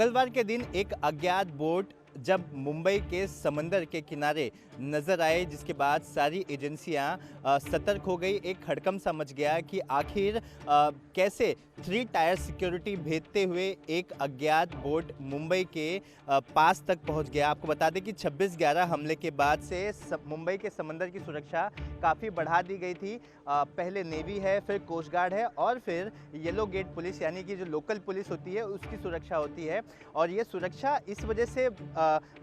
मंगलवार के दिन एक अज्ञात बोट जब मुंबई के समंदर के किनारे नजर आए, जिसके बाद सारी एजेंसियां सतर्क हो गई। एक हड़कंप सा मच गया कि आखिर कैसे 3 टायर सिक्योरिटी भेजते हुए एक अज्ञात बोट मुंबई के पास तक पहुंच गया। आपको बता दें कि 26/11 हमले के बाद से मुंबई के समंदर की सुरक्षा काफ़ी बढ़ा दी गई थी। पहले नेवी है, फिर कोस्ट गार्ड है और फिर येलो गेट पुलिस यानी कि जो लोकल पुलिस होती है उसकी सुरक्षा होती है। और ये सुरक्षा इस वजह से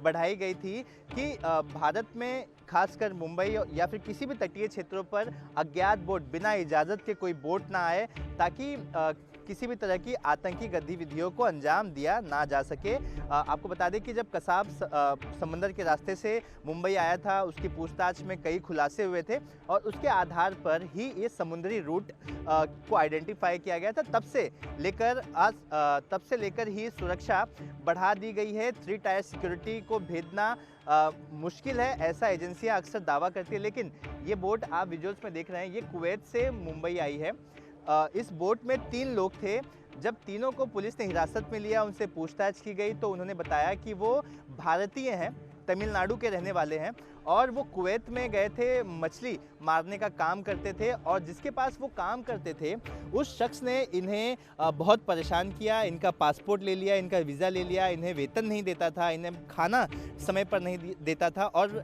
बढ़ाई गई थी कि भारत में खासकर मुंबई या फिर किसी भी तटीय क्षेत्रों पर अज्ञात बोट बिना इजाज़त के कोई बोट ना आए, ताकि किसी भी तरह की आतंकी गतिविधियों को अंजाम दिया ना जा सके। आपको बता दें कि जब कसाब समंदर के रास्ते से मुंबई आया था, उसकी पूछताछ में कई खुलासे हुए थे और उसके आधार पर ही ये समुद्री रूट को आइडेंटिफाई किया गया था। तब से लेकर ही सुरक्षा बढ़ा दी गई है। 3 टायर सिक्योरिटी को भेजना मुश्किल है, ऐसा एजेंसियां अक्सर दावा करती है। लेकिन ये बोट आप विजुअल्स में देख रहे हैं, ये कुवैत से मुंबई आई है। इस बोट में 3 लोग थे। जब तीनों को पुलिस ने हिरासत में लिया, उनसे पूछताछ की गई तो उन्होंने बताया कि वो भारतीय हैं, तमिलनाडु के रहने वाले हैं और वो कुवैत में गए थे, मछली मारने का काम करते थे। और जिसके पास वो काम करते थे उस शख्स ने इन्हें बहुत परेशान किया, इनका पासपोर्ट ले लिया, इनका वीज़ा ले लिया, इन्हें वेतन नहीं देता था, इन्हें खाना समय पर नहीं देता था और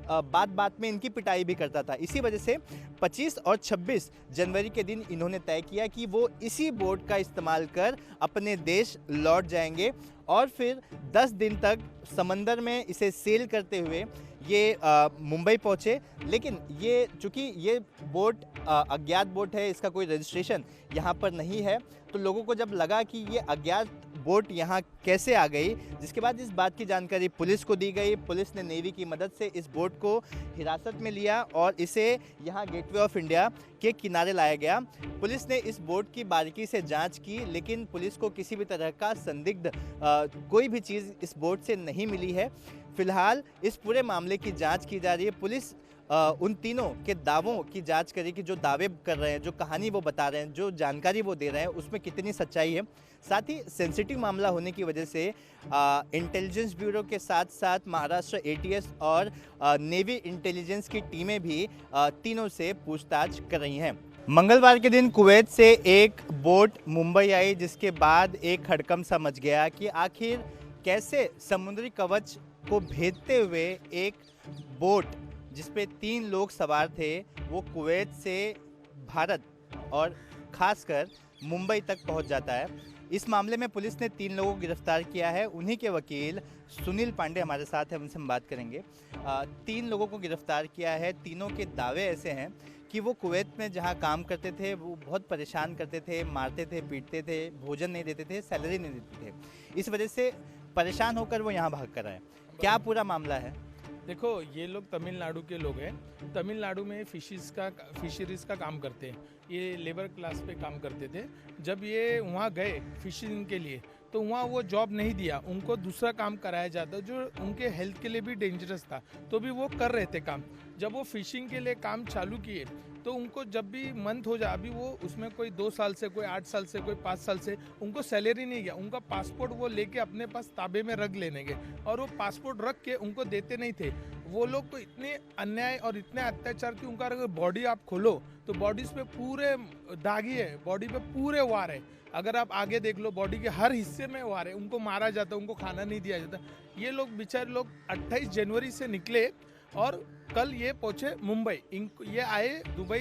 बात बात में इनकी पिटाई भी करता था। इसी वजह से 25 और 26 जनवरी के दिन इन्होंने तय किया कि वो इसी बोट का इस्तेमाल कर अपने देश लौट जाएंगे और फिर 10 दिन तक समंदर में इसे सेल करते हुए ये मुंबई पहुँचे। लेकिन ये चूँकि ये बोट अज्ञात बोट है, इसका कोई रजिस्ट्रेशन यहाँ पर नहीं है, तो लोगों को जब लगा कि ये अज्ञात बोट यहाँ कैसे आ गई, जिसके बाद इस बात की जानकारी पुलिस को दी गई। पुलिस ने नेवी की मदद से इस बोट को हिरासत में लिया और इसे यहाँ गेटवे ऑफ इंडिया के किनारे लाया गया। पुलिस ने इस बोट की बारीकी से जांच की, लेकिन पुलिस को किसी भी तरह का संदिग्ध कोई भी चीज़ इस बोट से नहीं मिली है। फिलहाल इस पूरे मामले की जांच की जा रही है। पुलिस उन तीनों के दावों की जांच करेगी, जो दावे कर रहे हैं, जो कहानी वो बता रहे हैं, जो जानकारी वो दे रहे हैं, उसमें कितनी सच्चाई है। साथ ही सेंसिटिव मामला होने की वजह से इंटेलिजेंस ब्यूरो के साथ साथ महाराष्ट्र ATS और नेवी इंटेलिजेंस की टीमें भी तीनों से पूछताछ कर रही हैं। मंगलवार के दिन कुवैत से एक बोट मुंबई आई, जिसके बाद एक हड़कंप सा मच गया कि आखिर कैसे समुद्री कवच को भेदते हुए एक बोट जिसपे 3 लोग सवार थे, वो कुवैत से भारत और खासकर मुंबई तक पहुंच जाता है। इस मामले में पुलिस ने 3 लोगों को गिरफ्तार किया है। उन्हीं के वकील सुनील पांडे हमारे साथ हैं, उनसे हम बात करेंगे। 3 लोगों को गिरफ्तार किया है। तीनों के दावे ऐसे हैं कि वो कुवैत में जहां काम करते थे वो बहुत परेशान करते थे, मारते थे, पीटते थे, भोजन नहीं देते थे, सैलरी नहीं देते थे। इस वजह से परेशान होकर वो यहाँ भाग कर आए। क्या पूरा मामला है? देखो, ये लोग तमिलनाडु के लोग हैं। तमिलनाडु में फिशरीज़ का काम करते हैं। ये लेबर क्लास पे काम करते थे। जब ये वहाँ गए फिशिंग के लिए तो वहाँ वो जॉब नहीं दिया, उनको दूसरा काम कराया जाता जो उनके हेल्थ के लिए भी डेंजरस था, तो भी वो कर रहे थे काम। जब वो फिशिंग के लिए काम चालू किए तो उनको जब भी मंथ हो जाए, अभी वो उसमें कोई 2 साल से, कोई 8 साल से, कोई 5 साल से, उनको सैलरी नहीं गया। उनका पासपोर्ट वो लेके अपने पास ताबे में रख लेने गए और वो पासपोर्ट रख के उनको देते नहीं थे। वो लोग तो इतने अन्याय और इतने अत्याचार कि उनका अगर बॉडी आप खोलो तो बॉडीज पे पूरे दागी है, बॉडी पे पूरे वार है। अगर आप आगे देख लो, बॉडी के हर हिस्से में वार है। उनको मारा जाता, उनको खाना नहीं दिया जाता। ये लोग बेचारे लोग 28 जनवरी से निकले और कल ये पहुंचे मुंबई। ये आए दुबई,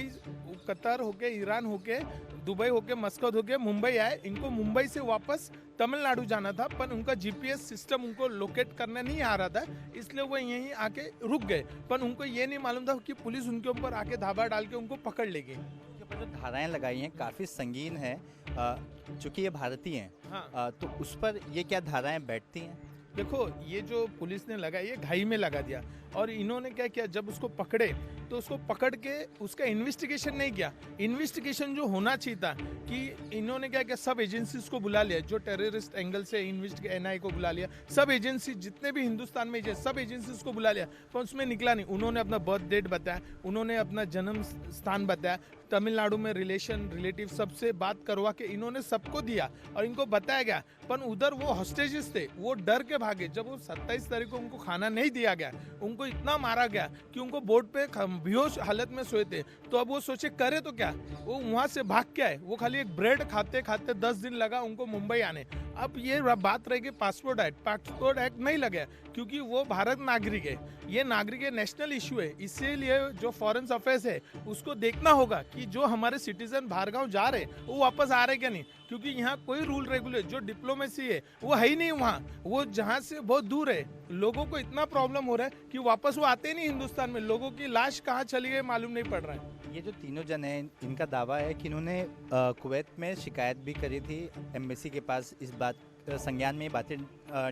कतर होके, ईरान होके, दुबई होके, मस्कत होके मुंबई आए। इनको मुंबई से वापस तमिलनाडु जाना था, पर उनका GPS सिस्टम उनको लोकेट करना नहीं आ रहा था, इसलिए वो यहीं आके रुक गए। पर उनको ये नहीं मालूम था कि पुलिस उनके ऊपर आके धावा डाल के उनको पकड़ लेगी। उनके ऊपर जो धाराएं लगाई हैं काफ़ी संगीन है, चूँकि ये भारतीय हैं। हाँ। तो उस पर ये क्या धाराएं बैठती हैं? देखो, ये जो पुलिस ने लगाया, ये घाई में लगा दिया। और इन्होंने क्या किया, जब उसको पकड़े, तो उसको पकड़ के उसका इन्वेस्टिगेशन नहीं किया। इन्वेस्टिगेशन जो होना चाहिए था कि इन्होंने क्या किया, सब एजेंसीज को बुला लिया, जो टेररिस्ट एंगल से एनआईए को बुला लिया, सब एजेंसी जितने भी हिंदुस्तान में सब एजेंसीज को बुला लिया, पर उसमें निकला नहीं। उन्होंने अपना बर्थ डेट बताया, उन्होंने अपना जन्म स्थान बताया, तमिलनाडु में रिलेटिव सबसे बात करवा के इन्होंने सबको दिया और इनको बताया गया, पर उधर वो हॉस्टेजेस थे, वो डर के भागे। जब वो 27 तारीख को उनको खाना नहीं दिया गया, उनको इतना मारा गया कि उनको बोर्ड पे बेहोश हालत में सोए थे। तो अब वो सोचे करे तो क्या, वो वहां से भाग के आए। वो खाली एक ब्रेड खाते खाते 10 दिन लगा उनको मुंबई आने। अब ये बात रहेगी पासपोर्ट एक्ट नहीं लगे क्योंकि वो भारत नागरिक है, ये नागरिक है, नेशनल इशू है। इसीलिए जो फॉरेन अफेयर्स है उसको देखना होगा कि जो हमारे सिटीजन बाहर गाँव जा रहे वो वापस आ रहे क्या नहीं, क्योंकि यहाँ कोई रूल रेगुलेट जो डिप्लोमेसी है वो है ही नहीं वहाँ, वो जहाँ से बहुत दूर है। लोगों को इतना प्रॉब्लम हो रहा है कि वापस वो आते नहीं हिंदुस्तान में, लोगों की लाश कहाँ चली गई मालूम नहीं पड़ रहा है। ये जो तीनों जन हैं, इनका दावा है कि इन्होंने कुवैत में शिकायत भी करी थी, एम्बेसी के पास इस बात संज्ञान में बातें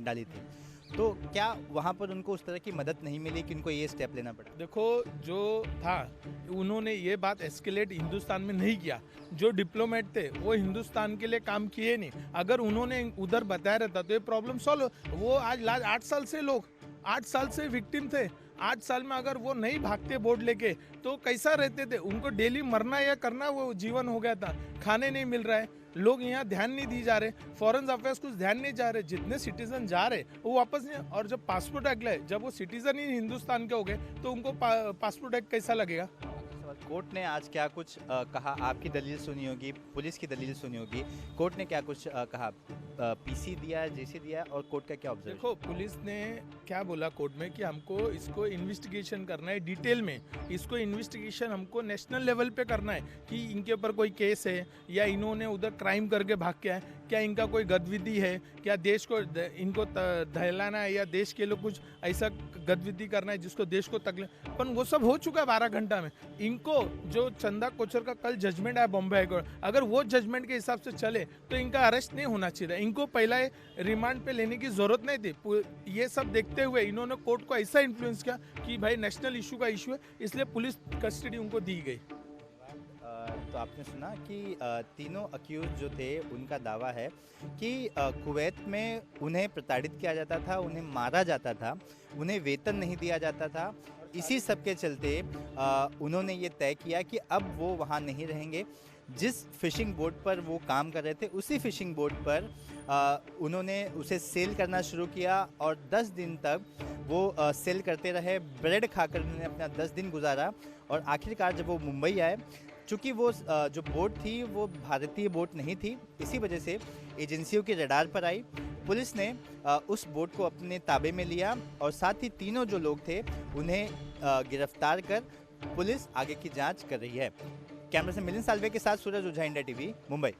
डाली थी। तो क्या वहाँ पर उनको उस तरह की मदद नहीं मिली कि उनको ये स्टेप लेना पड़ा? देखो, जो था उन्होंने ये बात एस्केलेट हिंदुस्तान में नहीं किया। जो डिप्लोमेट थे वो हिंदुस्तान के लिए काम किए नहीं। अगर उन्होंने उधर बताया रहता तो ये प्रॉब्लम सॉल्व। वो आज 8 साल से लोग 8 साल से विक्टिम थे। 8 साल में अगर वो नहीं भागते बोर्ड लेके तो कैसा रहते थे? उनको डेली मरना या करना वो जीवन हो गया था। खाने नहीं मिल रहा है, लोग यहाँ ध्यान नहीं दी जा रहे, फॉरेन अफेयर्स कुछ ध्यान नहीं जा रहे, जितने सिटीजन जा रहे वो वापस नहीं। और जब पासपोर्ट एक्ट लाए, जब वो सिटीजन ही हिंदुस्तान के हो गए तो उनको पासपोर्ट एक्ट कैसा लगेगा? कोर्ट ने आज क्या कुछ कहा? आपकी दलील सुनी होगी, पुलिस की दलील सुनी होगी, कोर्ट ने क्या कुछ कहा? पीसी दिया है, जेसी दिया है, और कोर्ट का क्या ऑब्जर्वेशन? देखो, पुलिस ने क्या बोला कोर्ट में कि हमको इसको इन्वेस्टिगेशन करना है डिटेल में। इसको इन्वेस्टिगेशन हमको नेशनल लेवल पे करना है कि इनके ऊपर कोई केस है या इन्होंने उधर क्राइम करके भाग के आए, क्या इनका कोई गतिविधि है, क्या देश को इनको दहलाना है या देश के लिए कुछ ऐसा गतिविधि करना है जिसको देश को तकलीफ। पर वो सब हो चुका है 12 घंटा में। इनको जो चंदा कोचर का कल जजमेंट आया बॉम्बे हाईकोर्ट, अगर वो जजमेंट के हिसाब से चले तो इनका अरेस्ट नहीं होना चाहिए। इनको पहला रिमांड पे लेने की जरूरत नहीं थी। ये सब देखते हुए इन्होंने कोर्ट को ऐसा इन्फ्लुएंस किया कि भाई नेशनल इशू का इशू है, इसलिए पुलिस कस्टडी उनको दी गई। तो आपने सुना कि तीनों अक्यूज जो थे उनका दावा है कि कुवैत में उन्हें प्रताड़ित किया जाता था, उन्हें मारा जाता था, उन्हें वेतन नहीं दिया जाता था। इसी सब के चलते उन्होंने ये तय किया कि अब वो वहाँ नहीं रहेंगे। जिस फिशिंग बोट पर वो काम कर रहे थे उसी फिशिंग बोट पर उन्होंने उसे सेल करना शुरू किया और 10 दिन तक वो सेल करते रहे। ब्रेड खाकर उन्होंने अपना 10 दिन गुजारा और आखिरकार जब वो मुंबई आए, चूँकि वो जो बोट थी वो भारतीय बोट नहीं थी, इसी वजह से एजेंसियों के रडार पर आई। पुलिस ने उस बोट को अपने ताबे में लिया और साथ ही तीनों जो लोग थे उन्हें गिरफ्तार कर पुलिस आगे की जांच कर रही है। कैमरा से मिलिंद साल्वे के साथ सूरज ओझा, इंडिया टीवी, मुंबई।